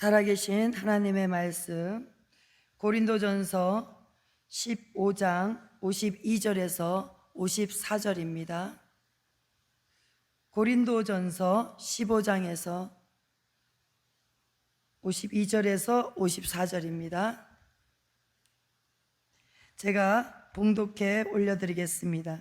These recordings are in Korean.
살아계신 하나님의 말씀 고린도전서 15장 52절에서 54절입니다. 고린도전서 15장에서 52절에서 54절입니다. 제가 봉독해 올려드리겠습니다.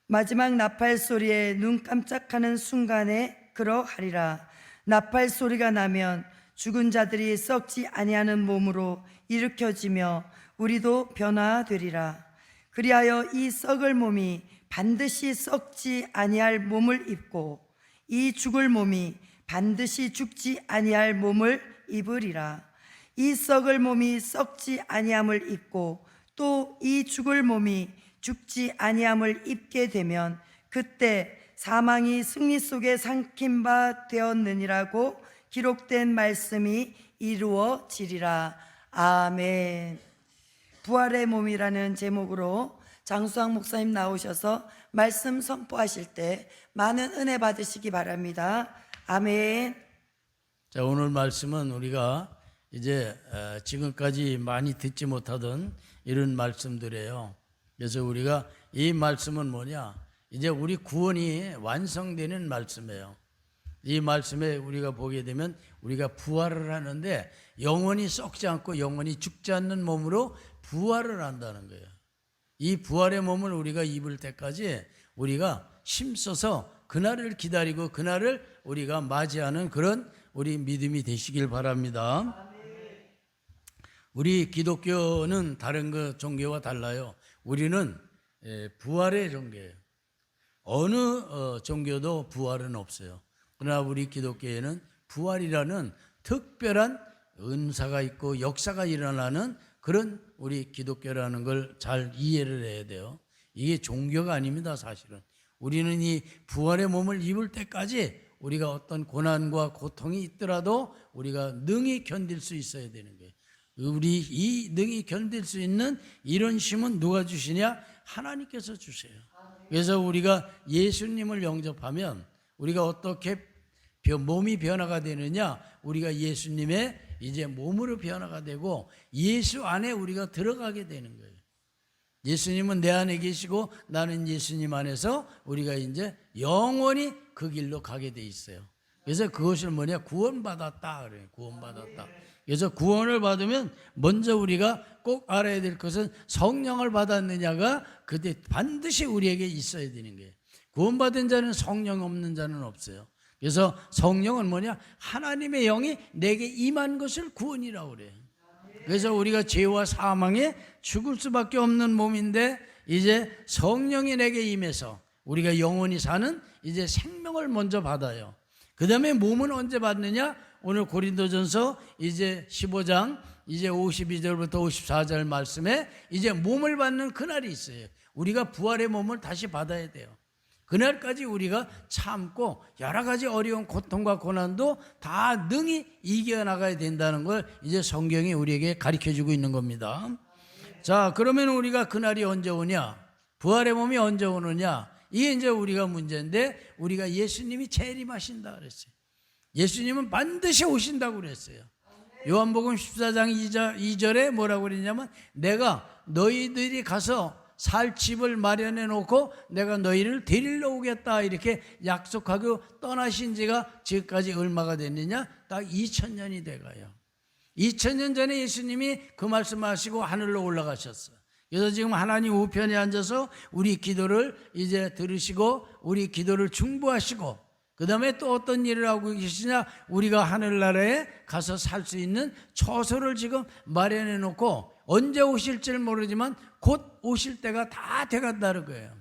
마지막 나팔 소리에 눈 깜짝하는 순간에 그러하리라. 나팔 소리가 나면 죽은 자들이 썩지 아니하는 몸으로 일으켜지며 우리도 변화되리라. 그리하여 이 썩을 몸이 반드시 썩지 아니할 몸을 입고 이 죽을 몸이 반드시 죽지 아니할 몸을 입으리라. 이 썩을 몸이 썩지 아니함을 입고 또 이 죽을 몸이 죽지 아니함을 입게 되면 그때 사망이 승리 속에 삼킨 바 되었느니라고 기록된 말씀이 이루어지리라. 아멘. 부활의 몸이라는 제목으로 장수왕 목사님 나오셔서 말씀 선포하실 때 많은 은혜 받으시기 바랍니다. 아멘. 자, 오늘 말씀은 우리가 이제 지금까지 많이 듣지 못하던 이런 말씀들이에요. 그래서 우리가 이 말씀은 뭐냐? 이제 우리 구원이 완성되는 말씀이에요. 이 말씀에 우리가 보게 되면 우리가 부활을 하는데 영원히 썩지 않고 영원히 죽지 않는 몸으로 부활을 한다는 거예요. 이 부활의 몸을 우리가 입을 때까지 우리가 힘써서 그날을 기다리고 그날을 우리가 맞이하는 그런 우리 믿음이 되시길 바랍니다. 우리 기독교는 다른 그 종교와 달라요. 우리는 부활의 종교예요. 어느 종교도 부활은 없어요. 그러나 우리 기독교에는 부활이라는 특별한 은사가 있고 역사가 일어나는 그런 우리 기독교라는 걸 잘 이해를 해야 돼요. 이게 종교가 아닙니다, 사실은. 우리는 이 부활의 몸을 입을 때까지 우리가 어떤 고난과 고통이 있더라도 우리가 능히 견딜 수 있어야 되는 거예요. 우리 이 능히 견딜 수 있는 이런 힘은 누가 주시냐? 하나님께서 주세요. 그래서 우리가 예수님을 영접하면 우리가 어떻게 몸이 변화가 되느냐? 우리가 예수님의 이제 몸으로 변화가 되고 예수 안에 우리가 들어가게 되는 거예요. 예수님은 내 안에 계시고 나는 예수님 안에서 우리가 이제 영원히 그 길로 가게 돼 있어요. 그래서 그것을 뭐냐? 구원받았다 그래요. 구원받았다. 그래서 구원을 받으면 먼저 우리가 꼭 알아야 될 것은 성령을 받았느냐가 그때 반드시 우리에게 있어야 되는 거예요. 구원받은 자는 성령 없는 자는 없어요. 그래서 성령은 뭐냐? 하나님의 영이 내게 임한 것을 구원이라고 그래요. 그래서 우리가 죄와 사망에 죽을 수밖에 없는 몸인데 이제 성령이 내게 임해서 우리가 영원히 사는 이제 생명을 먼저 받아요. 그 다음에 몸은 언제 받느냐? 오늘 고린도전서 이제 15장 이제 52절부터 54절 말씀에 이제 몸을 받는 그날이 있어요. 우리가 부활의 몸을 다시 받아야 돼요. 그날까지 우리가 참고 여러 가지 어려운 고통과 고난도 다 능히 이겨나가야 된다는 걸 이제 성경이 우리에게 가르쳐주고 있는 겁니다. 자, 그러면 우리가 그날이 언제 오냐? 부활의 몸이 언제 오느냐? 이게 이제 우리가 문제인데 우리가 예수님이 재림하신다 그랬어요. 예수님은 반드시 오신다고 그랬어요. 요한복음 14장 2절에 뭐라고 그랬냐면 내가 너희들이 가서 살 집을 마련해 놓고 내가 너희를 데리러 오겠다 이렇게 약속하고 떠나신 지가 지금까지 얼마가 됐느냐? 딱 2000년이 돼가요. 2000년 전에 예수님이 그 말씀하시고 하늘로 올라가셨어요. 그래서 지금 하나님 우편에 앉아서 우리 기도를 이제 들으시고 우리 기도를 중보하시고 그 다음에 또 어떤 일을 하고 계시냐? 우리가 하늘나라에 가서 살 수 있는 처소를 지금 마련해 놓고 언제 오실지를 모르지만 곧 오실 때가 다 돼간다는 거예요.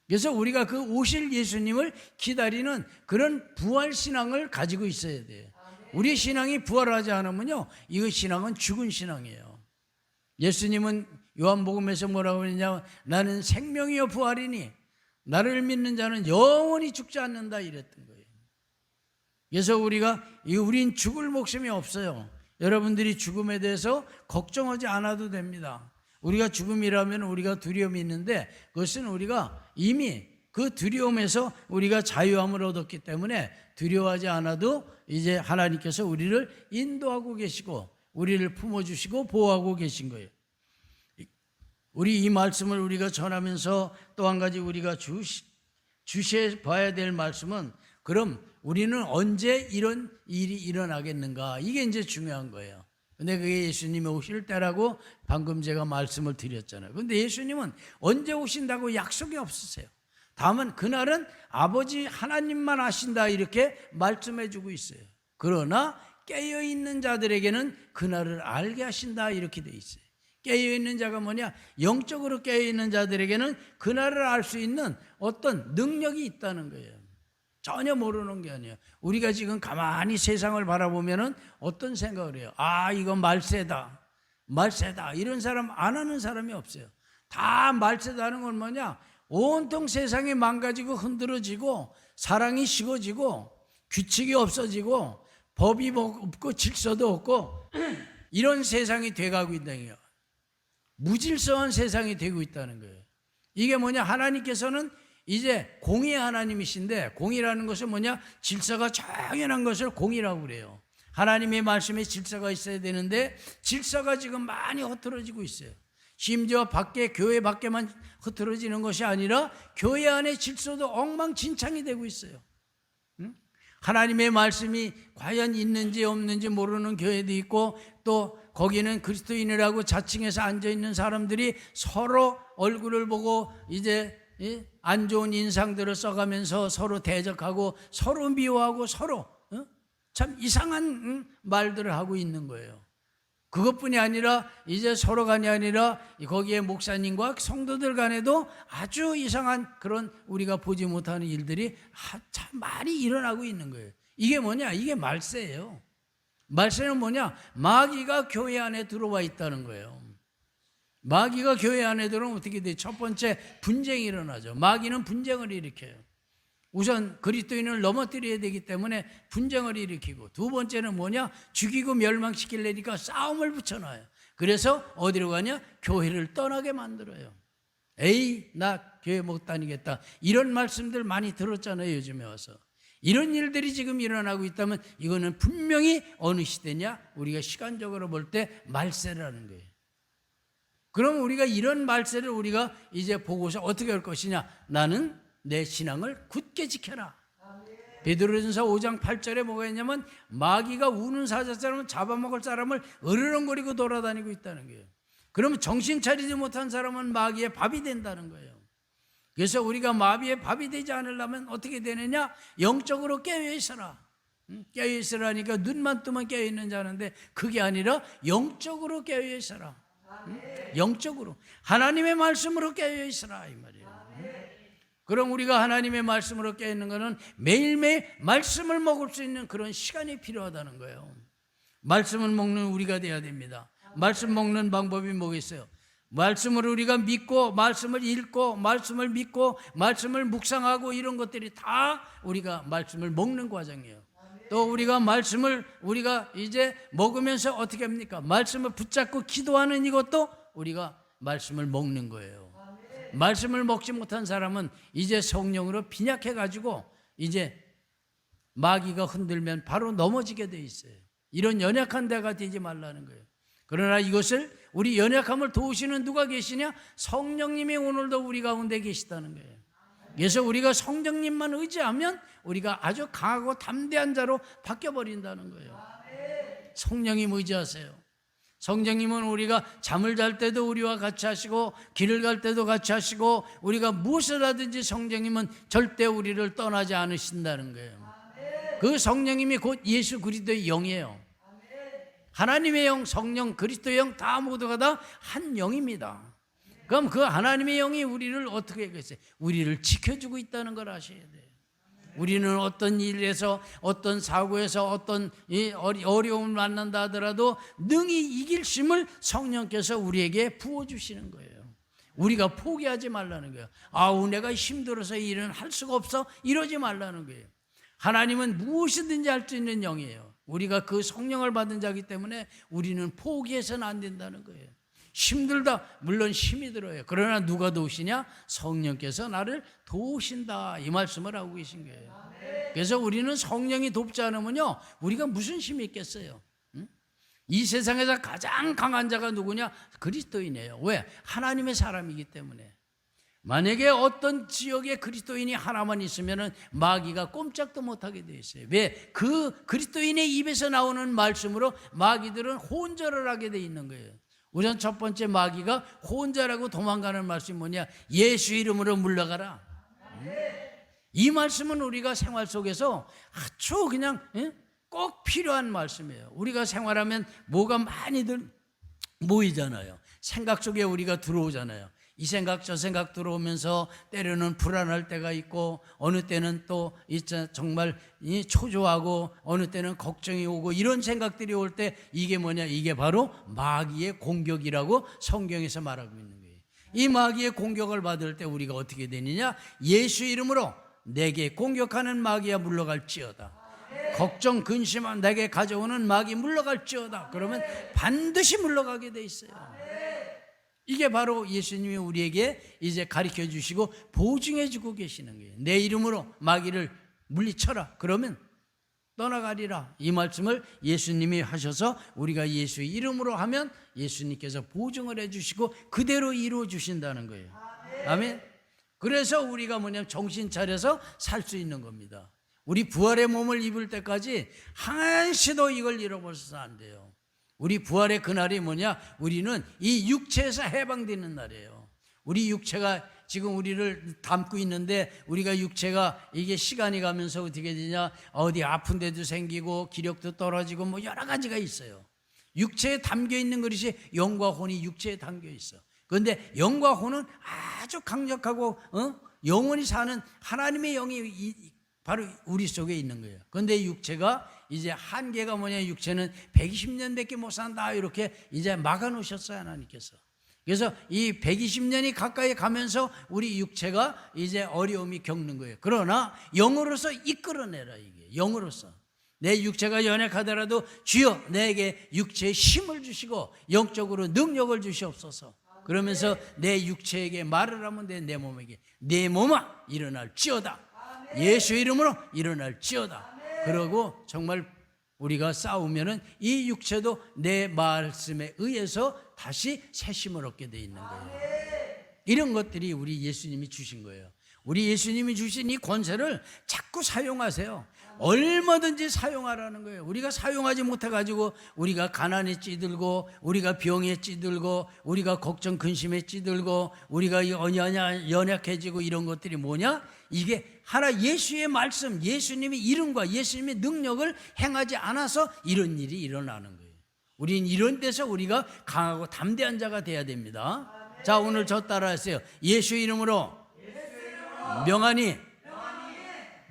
그래서 우리가 그 오실 예수님을 기다리는 그런 부활신앙을 가지고 있어야 돼요. 우리 신앙이 부활하지 않으면요, 이거 신앙은 죽은 신앙이에요. 예수님은 요한복음에서 뭐라고 했냐면 나는 생명이요 부활이니 나를 믿는 자는 영원히 죽지 않는다 이랬던 거예요. 그래서 우린 죽을 목숨이 없어요. 여러분들이 죽음에 대해서 걱정하지 않아도 됩니다. 우리가 죽음이라면 우리가 두려움이 있는데 그것은 우리가 이미 그 두려움에서 우리가 자유함을 얻었기 때문에 두려워하지 않아도 이제 하나님께서 우리를 인도하고 계시고 우리를 품어주시고 보호하고 계신 거예요. 우리 이 말씀을 우리가 전하면서 또 한 가지 우리가 주시해 봐야 될 말씀은, 그럼 우리는 언제 이런 일이 일어나겠는가? 이게 이제 중요한 거예요. 근데 그게 예수님이 오실 때라고 방금 제가 말씀을 드렸잖아요. 근데 예수님은 언제 오신다고 약속이 없으세요. 다만 그날은 아버지 하나님만 아신다 이렇게 말씀해 주고 있어요. 그러나 깨어있는 자들에게는 그날을 알게 하신다 이렇게 돼 있어요. 깨어있는 자가 뭐냐? 영적으로 깨어있는 자들에게는 그날을 알 수 있는 어떤 능력이 있다는 거예요. 전혀 모르는 게 아니에요. 우리가 지금 가만히 세상을 바라보면은 어떤 생각을 해요? 아, 이거 말세다. 말세다. 이런 사람 안 하는 사람이 없어요. 다 말세다는 건 뭐냐? 온통 세상이 망가지고 흔들어지고 사랑이 식어지고 규칙이 없어지고 법이 없고 질서도 없고 이런 세상이 돼가고 있다는 거예요. 무질서한 세상이 되고 있다는 거예요. 이게 뭐냐? 하나님께서는 이제 공의의 하나님이신데, 공의라는 것은 뭐냐? 질서가 정연한 것을 공의라고 그래요. 하나님의 말씀에 질서가 있어야 되는데 질서가 지금 많이 흐트러지고 있어요. 심지어 교회 밖에만 흐트러지는 것이 아니라 교회 안에 질서도 엉망진창이 되고 있어요. 하나님의 말씀이 과연 있는지 없는지 모르는 교회도 있고, 또 거기는 그리스도인이라고 자칭해서 앉아있는 사람들이 서로 얼굴을 보고 이제 안 좋은 인상들을 써가면서 서로 대적하고 서로 미워하고 서로 참 이상한 말들을 하고 있는 거예요. 그것뿐이 아니라 이제 서로 간이 아니라 거기에 목사님과 성도들 간에도 아주 이상한 그런 우리가 보지 못하는 일들이 참 많이 일어나고 있는 거예요. 이게 뭐냐? 이게 말세예요. 말세는 뭐냐? 마귀가 교회 안에 들어와 있다는 거예요. 마귀가 교회 안에 들어오면 어떻게 돼요? 첫 번째, 분쟁이 일어나죠. 마귀는 분쟁을 일으켜요. 우선 그리스도인을 넘어뜨려야 되기 때문에 분쟁을 일으키고, 두 번째는 뭐냐? 죽이고 멸망시키려니까 싸움을 붙여놔요. 그래서 어디로 가냐? 교회를 떠나게 만들어요. 에이, 나 교회 못 다니겠다. 이런 말씀들 많이 들었잖아요, 요즘에 와서. 이런 일들이 지금 일어나고 있다면 이거는 분명히 어느 시대냐? 우리가 시간적으로 볼 때 말세라는 거예요. 그럼 우리가 이런 말세를 우리가 이제 보고서 어떻게 할 것이냐? 나는 내 신앙을 굳게 지켜라. 베드로전서 5장 8절에 뭐가 있냐면, 마귀가 우는 사자처럼 잡아먹을 사람을 으르렁거리고 돌아다니고 있다는 거예요. 그러면 정신 차리지 못한 사람은 마귀의 밥이 된다는 거예요. 그래서 우리가 마귀의 밥이 되지 않으려면 어떻게 되느냐? 영적으로 깨어있어라. 깨어있으라니까 눈만 뜨면 깨어있는 자는데 그게 아니라 영적으로 깨어있어라. 영적으로 하나님의 말씀으로 깨어있어라 이 말이에요. 그럼 우리가 하나님의 말씀으로 깨어있는 것은 매일매일 말씀을 먹을 수 있는 그런 시간이 필요하다는 거예요. 말씀을 먹는 우리가 돼야 됩니다. 말씀 먹는 방법이 뭐겠어요? 말씀을 우리가 믿고, 말씀을 읽고, 말씀을 믿고, 말씀을 묵상하고, 이런 것들이 다 우리가 말씀을 먹는 과정이에요. 또 우리가 말씀을 우리가 이제 먹으면서 어떻게 합니까? 말씀을 붙잡고 기도하는 이것도 우리가 말씀을 먹는 거예요. 말씀을 먹지 못한 사람은 이제 성령으로 빈약해가지고 이제 마귀가 흔들면 바로 넘어지게 돼 있어요. 이런 연약한 데가 되지 말라는 거예요. 그러나 이것을 우리 연약함을 도우시는 누가 계시냐? 성령님이 오늘도 우리 가운데 계시다는 거예요. 그래서 우리가 성령님만 의지하면 우리가 아주 강하고 담대한 자로 바뀌어버린다는 거예요. 성령님 의지하세요. 성령님은 우리가 잠을 잘 때도 우리와 같이 하시고, 길을 갈 때도 같이 하시고, 우리가 무엇을 하든지 성령님은 절대 우리를 떠나지 않으신다는 거예요. 그 성령님이 곧 예수 그리스도의 영이에요. 하나님의 영, 성령, 그리스도의 영 다 모두가 다 한 영입니다. 그럼 그 하나님의 영이 우리를 어떻게 하겠어요? 우리를 지켜주고 있다는 걸 아셔야 돼요. 우리는 어떤 일에서, 어떤 사고에서, 어떤 어려움을 만난다 하더라도 능히 이길 힘을 성령께서 우리에게 부어주시는 거예요. 우리가 포기하지 말라는 거예요. 아우, 내가 힘들어서 이 일은 할 수가 없어, 이러지 말라는 거예요. 하나님은 무엇이든지 할 수 있는 영이에요. 우리가 그 성령을 받은 자이기 때문에 우리는 포기해서는 안 된다는 거예요. 힘들다. 물론 힘이 들어요. 그러나 누가 도우시냐? 성령께서 나를 도우신다. 이 말씀을 하고 계신 거예요. 그래서 우리는 성령이 돕지 않으면요, 우리가 무슨 힘이 있겠어요? 응? 이 세상에서 가장 강한 자가 누구냐? 그리스도인이에요. 왜? 하나님의 사람이기 때문에. 만약에 어떤 지역에 그리스도인이 하나만 있으면 마귀가 꼼짝도 못하게 되어 있어요. 왜? 그 그리스도인의 입에서 나오는 말씀으로 마귀들은 혼절을 하게 되어 있는 거예요. 우선 첫 번째 마귀가 혼절하고 도망가는 말씀이 뭐냐? 예수 이름으로 물러가라. 이 말씀은 우리가 생활 속에서 아주 그냥 꼭 필요한 말씀이에요. 우리가 생활하면 뭐가 많이들 모이잖아요. 생각 속에 우리가 들어오잖아요. 이 생각 저 생각 들어오면서 때로는 불안할 때가 있고, 어느 때는 또 정말 초조하고, 어느 때는 걱정이 오고, 이런 생각들이 올 때 이게 뭐냐? 이게 바로 마귀의 공격이라고 성경에서 말하고 있는 거예요. 이 마귀의 공격을 받을 때 우리가 어떻게 되느냐? 예수 이름으로 내게 공격하는 마귀야 물러갈지어다. 걱정 근심한 내게 가져오는 마귀 물러갈지어다. 그러면 반드시 물러가게 돼 있어요. 이게 바로 예수님이 우리에게 이제 가르쳐 주시고 보증해 주고 계시는 거예요. 내 이름으로 마귀를 물리쳐라. 그러면 떠나가리라. 이 말씀을 예수님이 하셔서 우리가 예수의 이름으로 하면 예수님께서 보증을 해 주시고 그대로 이루어 주신다는 거예요. 아멘. 그래서 우리가 뭐냐면 정신 차려서 살 수 있는 겁니다. 우리 부활의 몸을 입을 때까지 한시도 이걸 잃어버려서는 안 돼요. 우리 부활의 그날이 뭐냐? 우리는 이 육체에서 해방되는 날이에요. 우리 육체가 지금 우리를 담고 있는데, 우리가 육체가 이게 시간이 가면서 어떻게 되냐? 어디 아픈 데도 생기고 기력도 떨어지고 뭐 여러 가지가 있어요. 육체에 담겨 있는 것이 영과 혼이 육체에 담겨 있어. 그런데 영과 혼은 아주 강력하고 영원히 사는 하나님의 영이 바로 우리 속에 있는 거예요. 그런데 육체가 이제 한계가 뭐냐? 육체는 120년밖에 못 산다. 이렇게 이제 막아 놓으셨어요, 하나님께서. 그래서 이 120년이 가까이 가면서 우리 육체가 이제 어려움이 겪는 거예요. 그러나 영으로서 이끌어내라. 이게 영으로서 내 육체가 연약하더라도 주여 내게 육체에 힘을 주시고 영적으로 능력을 주시옵소서. 그러면서 내 육체에게 말을 하면 돼. 내 몸에게 내 몸아 일어날지어다. 예수 이름으로 일어날지어다. 그러고 정말 우리가 싸우면은 이 육체도 내 말씀에 의해서 다시 새 힘을 얻게 돼 있는 거예요. 이런 것들이 우리 예수님이 주신 거예요. 우리 예수님이 주신 이 권세를 자꾸 사용하세요. 얼마든지 사용하라는 거예요. 우리가 사용하지 못해가지고 우리가 가난에 찌들고, 우리가 병에 찌들고, 우리가 걱정 근심에 찌들고, 우리가 연약해지고, 이런 것들이 뭐냐? 이게 하나 예수의 말씀, 예수님의 이름과 예수님의 능력을 행하지 않아서 이런 일이 일어나는 거예요. 우리는 이런 데서 우리가 강하고 담대한 자가 돼야 됩니다. 자, 오늘 저 따라하세요. 예수 이름으로 명하니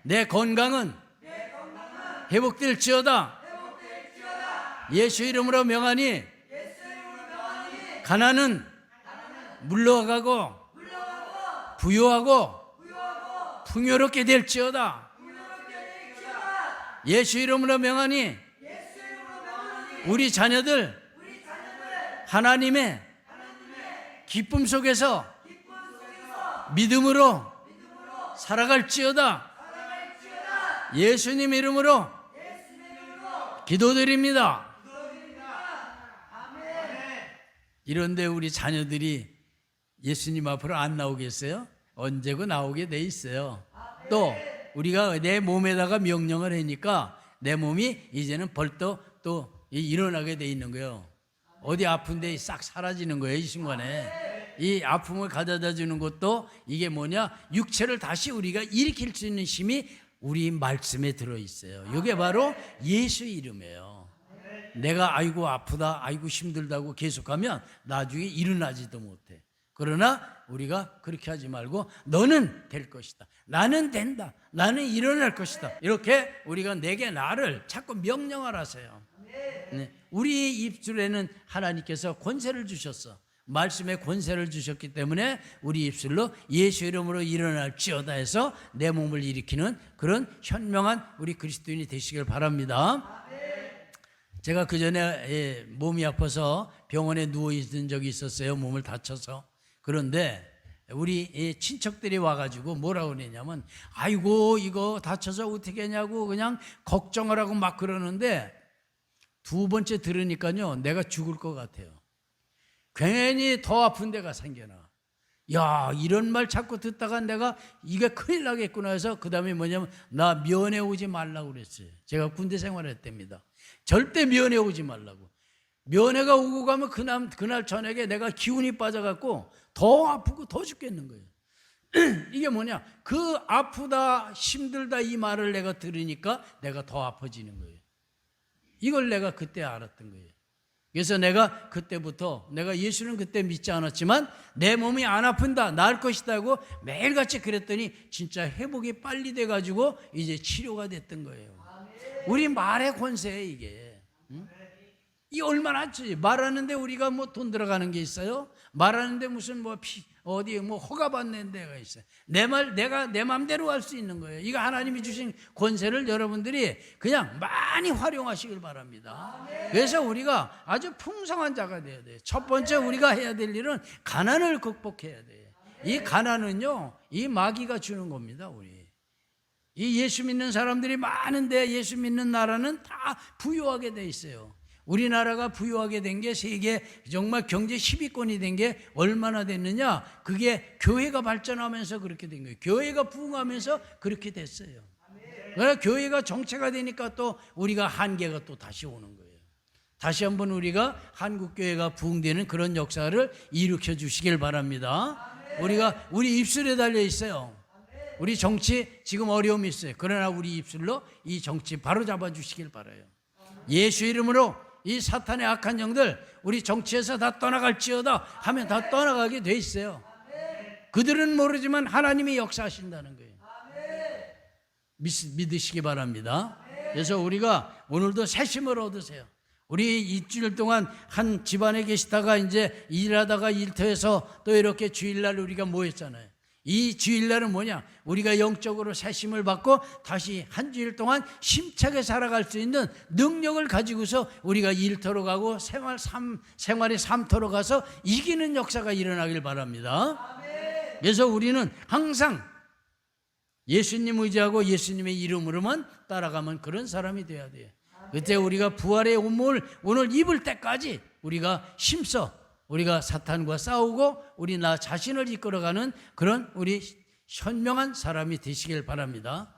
내 건강은 회복될지어다. 예수 이름으로 명하니 가난은 물러가고 부유하고 풍요롭게 될지어다. 예수 이름으로 명하니 우리 자녀들 하나님의 기쁨 속에서 믿음으로 살아갈지어다. 예수님 이름으로 기도드립니다. 이런데 우리 자녀들이 예수님 앞으로 안 나오겠어요? 언제고 나오게 돼 있어요. 또 우리가 내 몸에다가 명령을 하니까 내 몸이 이제는 벌떡 또 일어나게 돼 있는 거예요. 어디 아픈데 싹 사라지는 거예요. 이 순간에 이 아픔을 가져다 주는 것도 이게 뭐냐? 육체를 다시 우리가 일으킬 수 있는 힘이 우리 말씀에 들어있어요. 이게 바로 예수 이름이에요. 내가 아이고 아프다, 아이고 힘들다고 계속하면 나중에 일어나지도 못해. 그러나 우리가 그렇게 하지 말고 너는 될 것이다, 나는 된다, 나는 일어날 것이다, 이렇게 우리가 내게 나를 자꾸 명령을 하세요. 네. 우리 입술에는 하나님께서 권세를 주셨어. 말씀에 권세를 주셨기 때문에 우리 입술로 예수 이름으로 일어날지어다 해서 내 몸을 일으키는 그런 현명한 우리 그리스도인이 되시길 바랍니다. 제가 그 전에 몸이 아파서 병원에 누워 있는 적이 있었어요. 몸을 다쳐서. 그런데 우리 친척들이 와가지고 뭐라고 그러냐면, 아이고 이거 다쳐서 어떻게 하냐고 그냥 걱정을 하고 막 그러는데, 두 번째 들으니까요 내가 죽을 것 같아요. 괜히 더 아픈 데가 생겨나. 야, 이런 말 자꾸 듣다가 내가 이게 큰일 나겠구나 해서 그 다음에 뭐냐면, 나 면회 오지 말라고 그랬어요. 제가 군대 생활했답니다. 절대 면회 오지 말라고. 면회가 오고 가면 그날 저녁에 내가 기운이 빠져갖고 더 아프고 더 죽겠는 거예요. 이게 뭐냐, 그 아프다 힘들다 이 말을 내가 들으니까 내가 더 아파지는 거예요. 이걸 내가 그때 알았던 거예요. 그래서 내가 그때부터, 내가 예수는 그때 믿지 않았지만 내 몸이 안 아픈다, 나을 것이다 고 매일같이 그랬더니 진짜 회복이 빨리 돼가지고 이제 치료가 됐던 거예요. 우리 말의 권세예요 이게. 응? 이 얼마나 말하는데 우리가 뭐 돈 들어가는 게 있어요? 말하는데 무슨 어디 허가받는 데가 있어요? 내가 내 마음대로 할 수 있는 거예요. 이거 하나님이 주신 권세를 여러분들이 그냥 많이 활용하시길 바랍니다. 그래서 우리가 아주 풍성한 자가 돼야 돼요. 첫 번째 우리가 해야 될 일은 가난을 극복해야 돼요. 이 가난은요, 이 마귀가 주는 겁니다. 우리 이 예수 믿는 사람들이 많은데 예수 믿는 나라는 다 부유하게 돼 있어요. 우리나라가 부유하게 된 게 세계 정말 경제 10위권이 된 게 얼마나 됐느냐? 그게 교회가 발전하면서 그렇게 된 거예요. 교회가 부흥하면서 그렇게 됐어요. 그러나 교회가 정체가 되니까 또 우리가 한계가 또 다시 오는 거예요. 다시 한번 우리가 한국교회가 부흥되는 그런 역사를 일으켜 주시길 바랍니다. 우리 입술에 달려 있어요. 우리 정치 지금 어려움이 있어요. 그러나 우리 입술로 이 정치 바로 잡아 주시길 바라요. 예수 이름으로 이 사탄의 악한 영들 우리 정치에서 다 떠나갈지어다 하면 다 떠나가게 돼 있어요. 그들은 모르지만 하나님이 역사하신다는 거예요. 믿으시기 바랍니다. 그래서 우리가 오늘도 새심을 얻으세요. 우리 일주일 동안 한 집안에 계시다가 이제 일하다가 일터에서 또 이렇게 주일날 우리가 모였잖아요. 이 주일날은 뭐냐? 우리가 영적으로 새심을 받고 다시 한 주일 동안 힘차게 살아갈 수 있는 능력을 가지고서 우리가 일터로 가고 생활의 삶터로 가서 이기는 역사가 일어나길 바랍니다. 그래서 우리는 항상 예수님 의지하고 예수님의 이름으로만 따라가면 그런 사람이 돼야 돼요. 그때 우리가 부활의 옷을 오늘 입을 때까지 우리가 힘써 우리가 사탄과 싸우고 우리 나 자신을 이끌어가는 그런 우리 현명한 사람이 되시길 바랍니다.